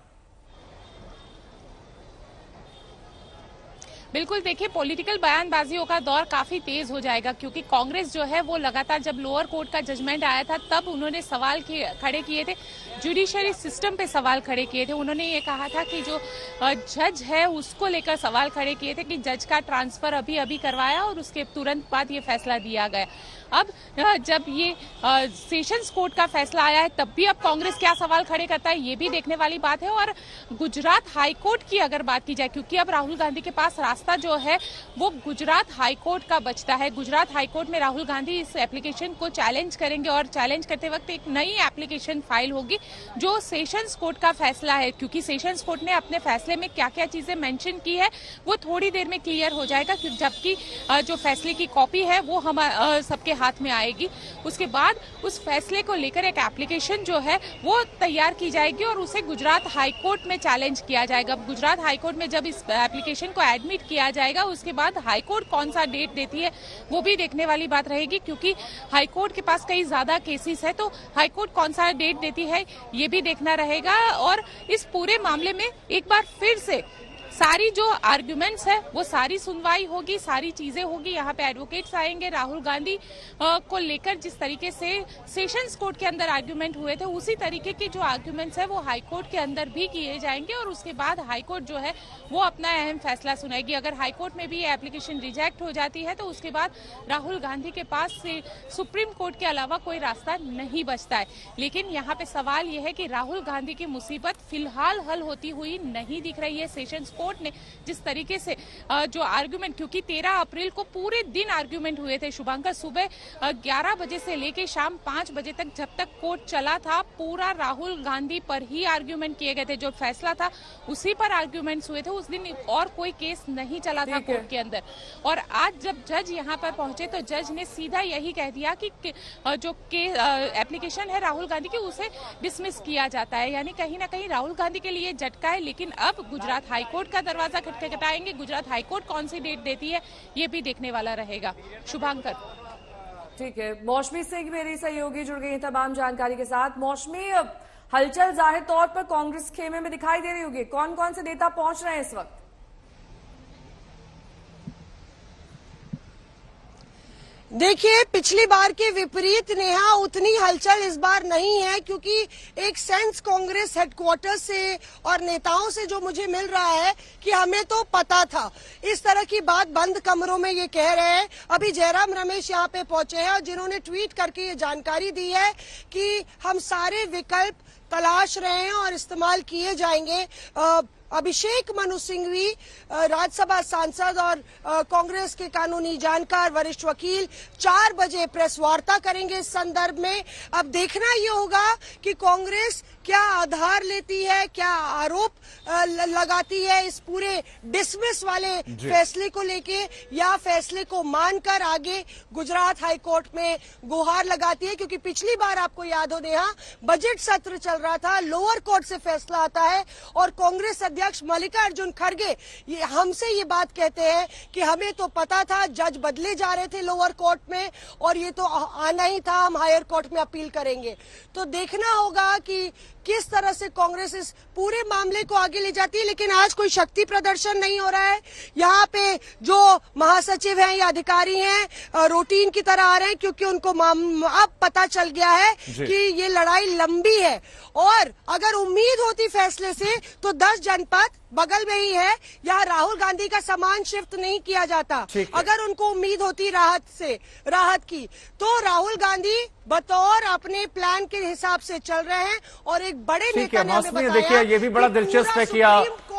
बिल्कुल, देखिए पॉलिटिकल बयानबाजियों का दौर काफी तेज हो जाएगा, क्योंकि कांग्रेस जो है वो लगातार जब लोअर कोर्ट का जजमेंट आया था तब उन्होंने सवाल खड़े किए थे, जुडिशरी सिस्टम पे सवाल खड़े किए थे। उन्होंने ये कहा था कि जो जज है उसको लेकर सवाल खड़े किए थे कि जज का ट्रांसफर अभी अभी करवाया और उसके तुरंत बाद ये फैसला दिया गया। अब जब ये सेशंस कोर्ट का फैसला आया है तब भी अब कांग्रेस क्या सवाल खड़े करता है ये भी देखने वाली बात है। और गुजरात हाईकोर्ट की अगर बात की जाए, क्योंकि अब राहुल गांधी के पास रास्ता जो है वो गुजरात हाईकोर्ट का बचता है। गुजरात हाईकोर्ट में राहुल गांधी इस एप्लीकेशन को चैलेंज करेंगे और चैलेंज करते वक्त एक नई एप्लीकेशन फाइल होगी जो सेशंस कोर्ट का फैसला है, क्योंकि सेशंस कोर्ट ने अपने फैसले में क्या क्या चीजें मेंशन की है वो थोड़ी देर में क्लियर हो जाएगा, जबकि जो फैसले की कॉपी है वो हम सबके हाथ में आएगी। उसके बाद उस फैसले को लेकर एक एप्लीकेशन जो है वो तैयार की जाएगी और उसे गुजरात हाईकोर्ट में चैलेंज किया जाएगा। गुजरात हाईकोर्ट में जब इस एप्लीकेशन को एडमिट किया जाएगा उसके बाद हाईकोर्ट कौन सा डेट देती है वो भी देखने वाली बात रहेगी, क्योंकि हाईकोर्ट के पास कई ज्यादा केसेस है, तो हाईकोर्ट कौन सा डेट देती है ये भी देखना रहेगा। और इस पूरे मामले में एक बार फिर से सारी जो आर्ग्यूमेंट्स है वो सारी सुनवाई होगी, सारी चीजें होगी। यहाँ पे एडवोकेट्स आएंगे, राहुल गांधी को लेकर जिस तरीके से सेशंस कोर्ट के अंदर आर्ग्यूमेंट हुए थे उसी तरीके के जो आर्ग्यूमेंट्स है वो हाई कोर्ट के अंदर भी किए जाएंगे और उसके बाद हाई कोर्ट जो है वो अपना अहम फैसला सुनाएगी। अगर हाई कोर्ट में भी ये एप्लीकेशन रिजेक्ट हो जाती है तो उसके बाद राहुल गांधी के पास से सुप्रीम कोर्ट के अलावा कोई रास्ता नहीं बचता है। लेकिन यहाँ पे सवाल ये है कि राहुल गांधी की मुसीबत फिलहाल हल होती हुई नहीं दिख रही है। सेशंस कोर्ट ने जिस तरीके से जो आर्गुमेंट, क्योंकि 13 अप्रैल को पूरे दिन आर्गुमेंट हुए थे शुभांकर, सुबह 11 बजे से लेकर शाम 5 बजे तक जब तक कोर्ट चला था पूरा राहुल गांधी पर ही आर्गुमेंट किए गए थे। जो फैसला था उसी पर आर्गुमेंट्स हुए थे, उस दिन और कोई केस नहीं चला था कोर्ट के अंदर। और आज जब जज यहाँ पर पहुंचे तो जज ने सीधा यही कह दिया कि जो एप्लीकेशन है राहुल गांधी की उसे डिसमिस किया जाता है, यानी कहीं ना कहीं राहुल गांधी के लिए झटका है। लेकिन अब गुजरात हाईकोर्ट का दरवाजा खटखटाएंगे, गुजरात हाईकोर्ट कौन सी डेट देती है ये भी देखने वाला रहेगा। शुभांकर। ठीक है, मौसमी सिंह मेरी सहयोगी जुड़ गई तमाम जानकारी के साथ। मौसमी, हलचल जाहिर तौर पर कांग्रेस खेमे में दिखाई दे रही होगी, कौन कौन से नेता पहुंच रहे हैं इस वक्त? देखिए, पिछली बार के विपरीत नेहा उतनी हलचल इस बार नहीं है, क्योंकि एक सेंस कांग्रेस हेडक्वार्टर से और नेताओं से जो मुझे मिल रहा है कि हमें तो पता था। इस तरह की बात बंद कमरों में ये कह रहे हैं। अभी जयराम रमेश यहाँ पे पहुंचे हैं और जिन्होंने ट्वीट करके ये जानकारी दी है कि हम सारे विकल्प तलाश रहे हैं और इस्तेमाल किए जाएंगे। अभिषेक मनु सिंघवी, राज्यसभा सांसद और कांग्रेस के कानूनी जानकार, वरिष्ठ वकील 4 बजे प्रेस वार्ता करेंगे इस संदर्भ में। अब देखना ये होगा कि कांग्रेस क्या आधार लेती है, क्या आरोप लगाती है इस पूरे डिसमिस वाले फैसले को लेके, या फैसले को मानकर आगे गुजरात हाईकोर्ट में गुहार लगाती है। क्योंकि पिछली बार आपको याद हो नेहा, बजट सत्र चल रहा था, लोअर कोर्ट से फैसला आता है और कांग्रेस अध्यक्ष मल्लिकार्जुन खड़गे हमसे ये बात कहते हैं कि हमें तो पता था, जज बदले जा रहे थे लोअर कोर्ट में और ये तो आना ही था, हम हायर कोर्ट में अपील करेंगे। तो देखना होगा कि किस तरह से कांग्रेस इस पूरे मामले को आगे ले जाती है। लेकिन आज कोई शक्ति प्रदर्शन नहीं हो रहा है। यहाँ पे जो महासचिव हैं या अधिकारी हैं रूटीन की तरह आ रहे हैं, क्योंकि उनको अब पता चल गया है कि ये लड़ाई लंबी है। और अगर उम्मीद होती फैसले से तो 10 जनपद बगल में ही है, यहाँ राहुल गांधी का सामान शिफ्ट नहीं किया जाता। अगर उनको उम्मीद होती राहत की, तो राहुल गांधी बतौर अपने प्लान के हिसाब से चल रहे हैं। और एक बड़े नेता ने हमें बताया, देखिए ये भी बड़ा दिलचस्प है कि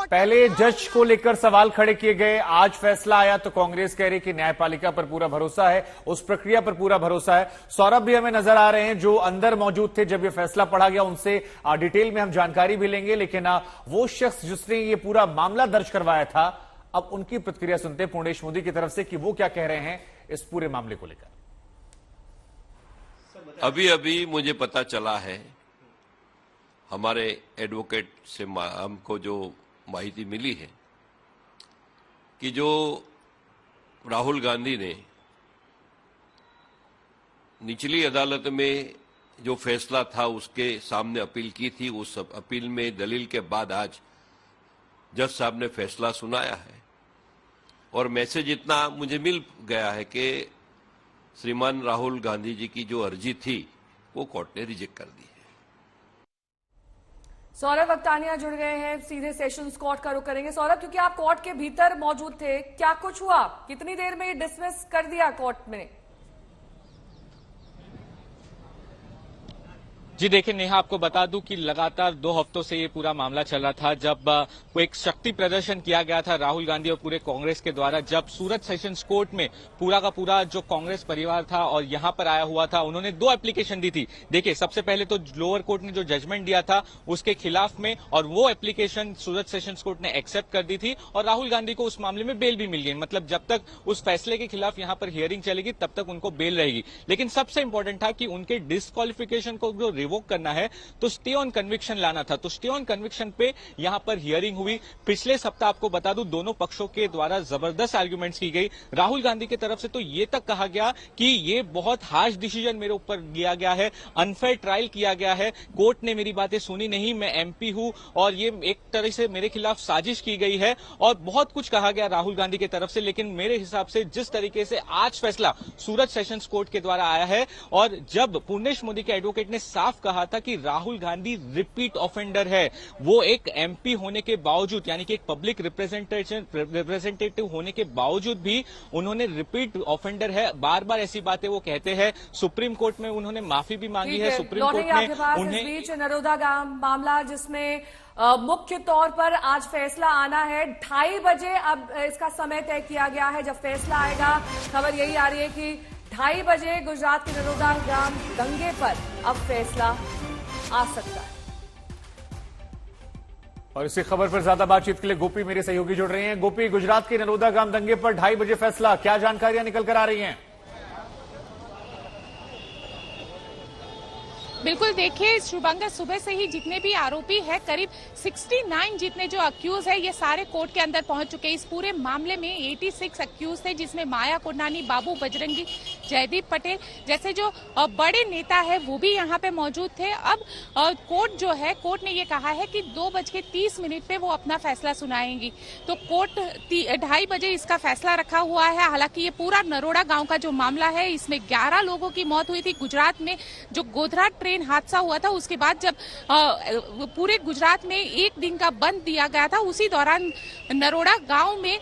पहले जज को लेकर सवाल खड़े किए गए, आज फैसला आया तो कांग्रेस कह रही कि न्यायपालिका पर पूरा भरोसा है, उस प्रक्रिया पर पूरा भरोसा है। सौरभ भी हमें नजर आ रहे हैं जो अंदर मौजूद थे जब ये फैसला पढ़ा गया, उनसे डिटेल में हम जानकारी भी लेंगे। लेकिन वो शख्स जिसने ये पूरा मामला दर्ज करवाया था, अब उनकी प्रतिक्रिया सुनते हैं पूर्णेश मोदी की तरफ से कि वो क्या कह रहे हैं इस पूरे मामले को लेकर। अभी मुझे पता चला है, हमारे एडवोकेट से हमको जो माहिती मिली है कि जो राहुल गांधी ने निचली अदालत में जो फैसला था उसके सामने अपील की थी, उस अपील में दलील के बाद आज जज साहब ने फैसला सुनाया है। और मैसेज इतना मुझे मिल गया है कि श्रीमान राहुल गांधी जी की जो अर्जी थी वो कोर्ट ने रिजेक्ट कर दी है। सौरभ अक्तानिया जुड़ गए हैं, सीधे सेशंस कोर्ट का रुख करेंगे। सौरभ, क्योंकि आप कोर्ट के भीतर मौजूद थे, क्या कुछ हुआ, कितनी देर में ये डिसमिस कर दिया कोर्ट में? जी देखिए नेहा, आपको बता दूं कि लगातार 2 हफ्तों से ये पूरा मामला चल रहा था, जब एक शक्ति प्रदर्शन किया गया था राहुल गांधी और पूरे कांग्रेस के द्वारा। जब सूरत सेशंस कोर्ट में पूरा का पूरा जो कांग्रेस परिवार था और यहां पर आया हुआ था, उन्होंने 2 एप्लीकेशन दी थी। देखिए, सबसे पहले तो लोअर कोर्ट ने जो जजमेंट दिया था उसके खिलाफ में, और वो एप्लीकेशन सूरत सेशंस कोर्ट ने एक्सेप्ट कर दी थी और राहुल गांधी को उस मामले में बेल भी मिल गई। मतलब जब तक उस फैसले के खिलाफ यहां पर हियरिंग चलेगी तब तक उनको बेल रहेगी। लेकिन सबसे इंपॉर्टेंट था कि उनके डिस्क्वालिफिकेशन को जो रिवोक करना है तो स्टे ऑन कन्विक्शन लाना था। तो स्टे ऑन कन्विक्शन पे यहां पर हियरिंग हुई। पिछले सप्ताह आपको बता दूं दोनों पक्षों के द्वारा जबरदस्त आर्ग्यूमेंट्स की गई। राहुल गांधी की तरफ से तो ये तक कहा गया कि ये बहुत हार्श डिसीजन मेरे ऊपर लिया गया है, अनफेयर ट्रायल किया गया है, कोर्ट ने मेरी बातें सुनी नहीं, मैं एमपी हूं और ये एक तरह से मेरे खिलाफ साजिश की गई है, और बहुत कुछ कहा गया राहुल गांधी की तरफ से। लेकिन मेरे हिसाब से जिस तरीके से आज फैसला सूरत सेशंस कोर्ट के द्वारा आया है, और जब पूर्णेश मोदी के एडवोकेट ने साफ कहा था कि राहुल गांधी रिपीट ऑफेंडर है, वो एक एमपी होने के बावजूद, यानी कि एक पब्लिक रिप्रेजेंटेटिव होने के बावजूद भी उन्होंने रिपीट ऑफेंडर है, बार बार ऐसी बातें वो कहते हैं। सुप्रीम कोर्ट में उन्होंने माफी भी मांगी है। सुप्रीम कोर्ट ने उन्हें, इस बीच नरोदा मामला जिसमें मुख्य तौर पर आज फैसला आना है 2:30 बजे, अब इसका समय तय किया गया है जब फैसला आएगा। खबर यही आ रही है कि 2:30 बजे गुजरात के नरोदा ग्राम दंगे पर अब फैसला आ सकता है। और इसी खबर पर ज्यादा बातचीत के लिए गोपी मेरे सहयोगी जुड़ रहे हैं। गोपी, गुजरात के नरोदा ग्राम दंगे पर 2:30 बजे फैसला, क्या जानकारियां निकल कर आ रही हैं? बिल्कुल देखिए शुभंकर, सुबह से ही जितने भी आरोपी है करीब 69 जितने जो अक्यूज है ये सारे कोर्ट के अंदर पहुंच चुके हैं। इस पूरे मामले में 86 अक्यूज थे, जिसमें माया कोडनानी, बाबू बजरंगी, जयदीप पटेल जैसे जो बड़े नेता है वो भी यहाँ पे मौजूद थे। अब कोर्ट ने ये कहा है कि 2:30 पे वो अपना फैसला सुनाएंगी। तो कोर्ट 2:30 बजे इसका फैसला रखा हुआ है। हालांकि ये पूरा नरोड़ा गांव का जो मामला है इसमें 11 लोगों की मौत हुई थी। गुजरात में जो गोधरा ट्रेन हादसा हुआ था उसके बाद जब पूरे गुजरात में एक दिन का बंद दिया गया था, उसी दौरान नरोड़ा गांव में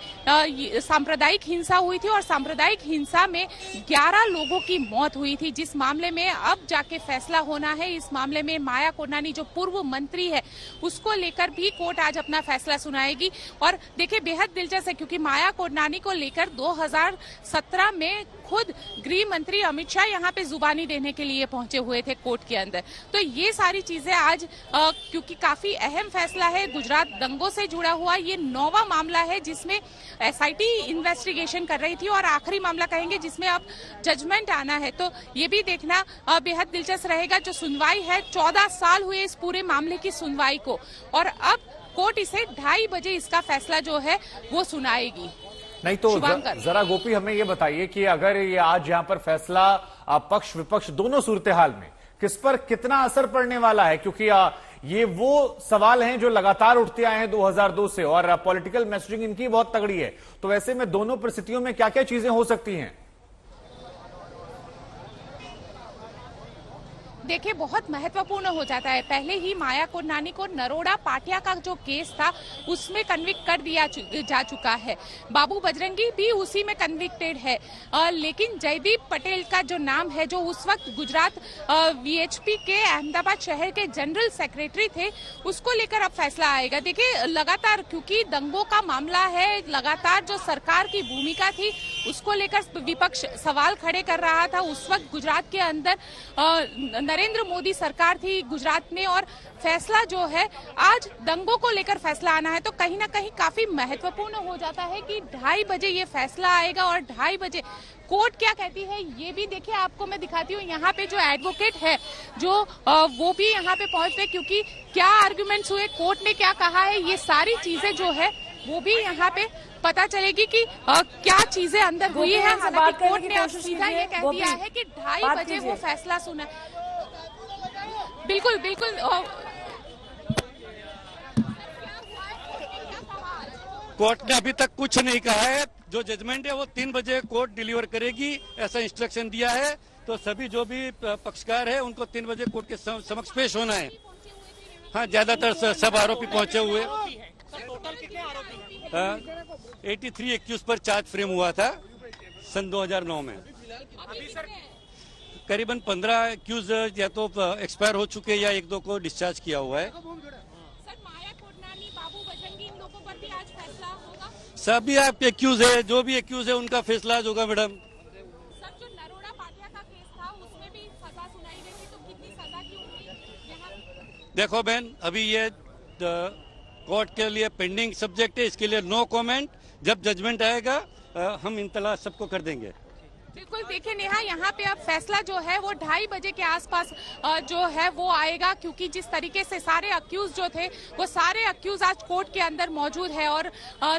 सांप्रदायिक हिंसा हुई थी और सांप्रदायिक हिंसा में 11 लोगों की मौत हुई थी, जिस मामले में अब जाके फैसला होना है। इस मामले में माया कोडनानी जो पूर्व मंत्री है उसको लेकर भी कोर्ट आज अपना फैसला सुनाएगी। और देखिए बेहद दिलचस्प है क्योंकि माया कोडनानी को लेकर 2017 में खुद गृह मंत्री अमित शाह यहाँ पे जुबानी देने के लिए पहुंचे हुए थे कोर्ट के अंदर। तो ये सारी चीजें आज क्योंकि काफी अहम फैसला है, गुजरात दंगों से जुड़ा हुआ ये 9वां मामला है जिसमें एसआईटी इन्वेस्टिगेशन कर रही थी और आखिरी मामला कहेंगे जिसमें अब जजमेंट आना है। तो ये भी देखना बेहद दिलचस्प रहेगा। जो सुनवाई है 14 साल हुए इस पूरे मामले की सुनवाई को और अब कोर्ट इसे 2:30 बजे इसका फैसला जो है वो सुनाएगी। नहीं तो जरा गोपी हमें ये बताइए कि अगर ये आज यहाँ पर फैसला पक्ष विपक्ष दोनों सूरत हाल में किस पर कितना असर पड़ने वाला है, क्योंकि ये वो सवाल हैं जो लगातार उठते आए हैं 2002 से और पॉलिटिकल मैसेजिंग इनकी बहुत तगड़ी है। तो वैसे में दोनों परिस्थितियों में क्या क्या चीजें हो सकती हैं? देखिए बहुत महत्वपूर्ण हो जाता है। पहले ही माया कोडनानी को नरोड़ा पाटिया का जो केस था उसमें कन्विक्ट कर दिया जा चुका है। बाबू बजरंगी भी उसी में कन्विक्टेड है। लेकिन जयदीप पटेल का जो नाम है, जो उस वक्त गुजरात वीएचपी के अहमदाबाद शहर के जनरल सेक्रेटरी थे, उसको लेकर अब फैसला आएगा। देखिए लगातार क्योंकि दंगों का मामला है, लगातार जो सरकार की भूमिका थी उसको लेकर विपक्ष सवाल खड़े कर रहा था। उस वक्त गुजरात के अंदर नरेंद्र मोदी सरकार थी गुजरात में और फैसला जो है आज दंगों को लेकर फैसला आना है। तो कहीं ना कहीं काफी महत्वपूर्ण हो जाता है कि 2:30 बजे ये फैसला आएगा और 2:30 बजे कोर्ट क्या कहती है ये भी देखिए आपको मैं दिखाती हूँ। यहाँ पे जो एडवोकेट है जो वो भी यहाँ पे पहुंचते, क्योंकि क्या आर्गुमेंट्स हुए, कोर्ट ने क्या कहा है, ये सारी चीजें जो है वो भी यहाँ पे पता चलेगी कि क्या चीजें अंदर हुई है। हालांकि कोर्ट ने अब सीधा ये कह दिया है कि 2:30 बजे वो फैसला सुना। बिल्कुल बिल्कुल कोर्ट ने अभी तक कुछ नहीं कहा है। जो जजमेंट है वो 3 बजे कोर्ट डिलीवर करेगी, ऐसा इंस्ट्रक्शन दिया है। तो सभी जो भी पक्षकार है उनको 3 बजे कोर्ट के समक्ष पेश होना है। हाँ, ज्यादातर सब आरोपी पहुंचे हुए। टोटल कितने आरोपी हैं? 83 एक्यूज पर चार्ज फ्रेम हुआ था सन 2009 में। करीबन 15 एक्यूज या तो एक्सपायर हो चुके या 1-2 को डिस्चार्ज किया हुआ है। सभी आप एक्यूज है, जो भी एक्यूज है उनका फैसला आज होगा मैडम। सर जो नरोड़ा पाटिया का केस था उसमें भी सजा सुनाई गई थी, तो कितनी सजा की होगी? देखो बहन, अभी ये कोर्ट के लिए पेंडिंग सब्जेक्ट है, इसके लिए नो कमेंट। जब जजमेंट आएगा हम इंतला सबको कर देंगे। बिल्कुल देखिए नेहा, यहाँ पे अब फैसला जो है वो 2:30 बजे के आसपास जो है वो आएगा, क्योंकि जिस तरीके से सारे अक्यूज जो थे वो सारे अक्यूज आज कोर्ट के अंदर मौजूद है और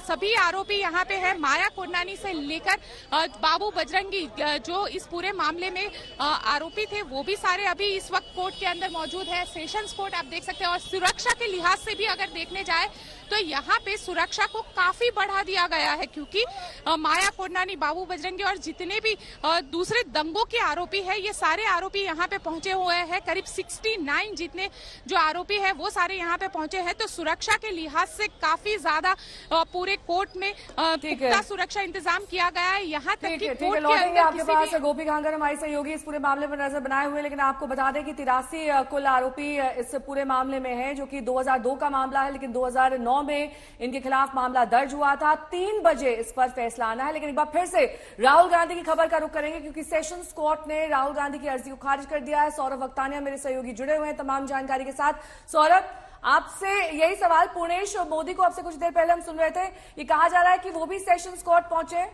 सभी आरोपी यहाँ पे है, माया कोडनानी से लेकर बाबू बजरंगी जो इस पूरे मामले में आरोपी थे वो भी सारे अभी इस वक्त कोर्ट के अंदर मौजूद है। सेशंस कोर्ट आप देख सकते हैं और सुरक्षा के लिहाज से भी अगर देखने जाए तो यहाँ पे सुरक्षा को काफी बढ़ा दिया गया है, क्योंकि माया कोडनानी, बाबू बजरंगी और जितने भी दूसरे दंगों के आरोपी है ये सारे आरोपी यहाँ पे पहुंचे हुए हैं। करीब 69 जितने जो आरोपी है वो सारे यहाँ पे पहुंचे हैं। तो सुरक्षा के लिहाज से काफी ज्यादा पूरे कोर्ट में पुख्ता सुरक्षा इंतजाम किया गया है। यहाँ तक कि कोर्ट के अंदर आपके पास गोपी घांगर हमारे सहयोगी इस पूरे मामले पर नजर बनाए हुए, लेकिन आपको बता दें कि 83 कुल आरोपी इस पूरे मामले में है, जो कि 2002 का मामला है, लेकिन 2009 में इनके खिलाफ मामला दर्ज हुआ था। 3 बजे इस पर फैसला आना है। लेकिन एक बार फिर से राहुल गांधी की खबर का रुख करेंगे, क्योंकि सेशंस कोर्ट ने राहुल गांधी की अर्जी को खारिज कर दिया है। सौरभ वक्तानिया मेरे सहयोगी जुड़े हुए हैं तमाम जानकारी के साथ। सौरभ, आपसे यही सवाल, पुणेश मोदी को आपसे कुछ देर पहले हम सुन रहे थे, ये कहा जा रहा है कि वो भी सेशंस कोर्ट पहुंचे।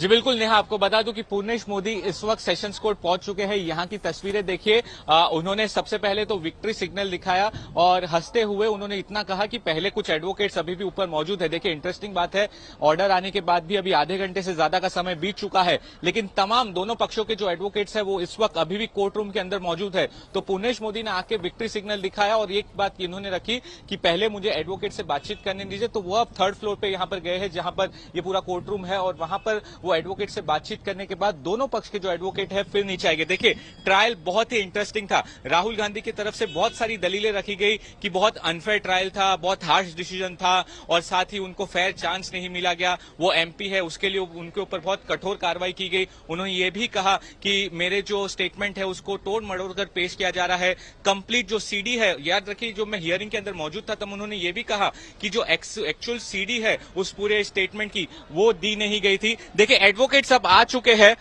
जी बिल्कुल नेहा, आपको बता दूं कि पूर्णेश मोदी इस वक्त सेशंस कोर्ट पहुंच चुके हैं। यहाँ की तस्वीरें देखिए, उन्होंने सबसे पहले तो विक्ट्री सिग्नल दिखाया और हंसते हुए उन्होंने इतना कहा कि पहले कुछ एडवोकेट्स अभी भी ऊपर मौजूद है। देखिए इंटरेस्टिंग बात है, ऑर्डर आने के बाद भी अभी आधे घंटे से ज्यादा का समय बीत चुका है, लेकिन तमाम दोनों पक्षों के जो एडवोकेट्स है वो इस वक्त अभी भी कोर्ट रूम के अंदर मौजूद है। तो पूर्णेश मोदी ने आके विक्ट्री सिग्नल दिखाया और एक बात इन्होंने रखी कि पहले मुझे एडवोकेट से बातचीत करने दीजिए। तो वो अब 3rd फ्लोर पे यहाँ पर गए हैं जहां पर ये पूरा कोर्ट रूम है और वहां पर वो एडवोकेट से बातचीत करने के बाद दोनों पक्ष के जो एडवोकेट है फिर नीचे आएंगे। देखिए ट्रायल बहुत ही इंटरेस्टिंग था। राहुल गांधी की तरफ से बहुत सारी दलीलें रखी गई कि बहुत अनफेयर ट्रायल था, बहुत हार्श डिसीजन था और साथ ही उनको फेयर चांस नहीं मिला गया। वो एमपी है, उसके लिए उनके ऊपर बहुत कठोर कार्रवाई की गई। उन्होंने ये भी कहा कि मेरे जो स्टेटमेंट है उसको तोड़ मरोड़ कर पेश किया जा रहा है। कंप्लीट जो सीडी है, याद रखिए जो मैं हियरिंग के अंदर मौजूद था तब उन्होंने ये भी कहा कि जो एक्चुअल सीडी है उस पूरे स्टेटमेंट की वो दी नहीं गई थी। देखिए एडवोकेट्स अब आ चुके हैं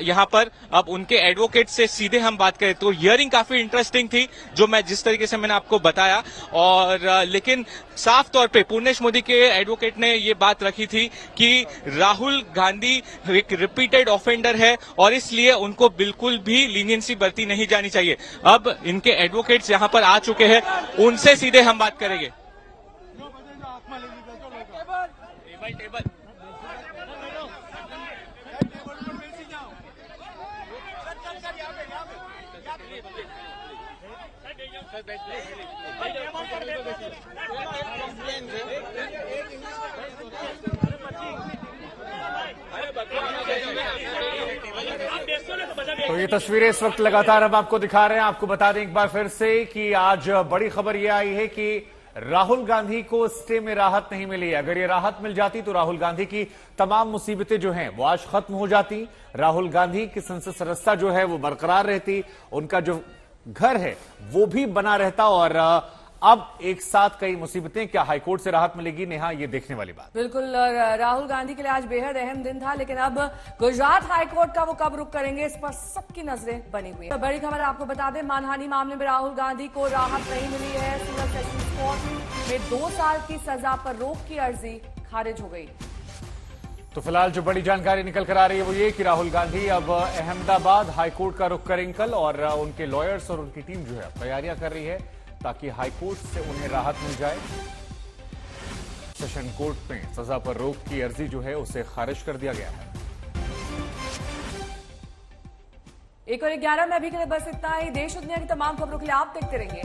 यहां पर। अब उनके एडवोकेट से सीधे हम बात करें तो हियरिंग काफी इंटरेस्टिंग थी, जो मैं जिस तरीके से मैंने आपको बताया। और लेकिन साफ तौर पे पूर्णेश मोदी के एडवोकेट ने ये बात रखी थी कि राहुल गांधी एक रिपीटेड ऑफेंडर है और इसलिए उनको बिल्कुल भी लीनियंसी बरती नहीं जानी चाहिए। अब इनके एडवोकेट्स यहां पर आ चुके हैं, उनसे सीधे हम बात करेंगे। तो ये तस्वीरें इस वक्त लगातार हम आपको दिखा रहे हैं। आपको बता दें एक बार फिर से कि आज बड़ी खबर यह आई है कि राहुल गांधी को स्टे में राहत नहीं मिली। अगर ये राहत मिल जाती तो राहुल गांधी की तमाम मुसीबतें जो हैं वो आज खत्म हो जाती। राहुल गांधी की संसद सदस्यता जो है वो बरकरार रहती, उनका जो घर है वो भी बना रहता और अब एक साथ कई मुसीबतें। क्या हाईकोर्ट से राहत मिलेगी नेहा, ये देखने वाली बात। बिल्कुल, राहुल गांधी के लिए आज बेहद अहम दिन था, लेकिन अब गुजरात हाईकोर्ट का वो कब रुख करेंगे इस पर सबकी नजरें बनी हुई है। बड़ी खबर आपको बता दें, मानहानि मामले में राहुल गांधी को राहत नहीं मिली है। सूरत सेशंस कोर्ट में 2 साल की सजा पर रोक की अर्जी खारिज हो गई। तो फिलहाल जो बड़ी जानकारी निकल कर आ रही है वो ये कि राहुल गांधी अब अहमदाबाद हाईकोर्ट का रुख करेंगे कल और उनके लॉयर्स और उनकी टीम जो है तैयारियां कर रही है ताकि हाईकोर्ट से उन्हें राहत मिल जाए। सेशन कोर्ट में सजा पर रोक की अर्जी जो है उसे खारिज कर दिया गया है। 1 और 11 में अभी के लिए बस इतना ही। देश और दुनिया की तमाम खबरों के लिए आप देखते रहिए।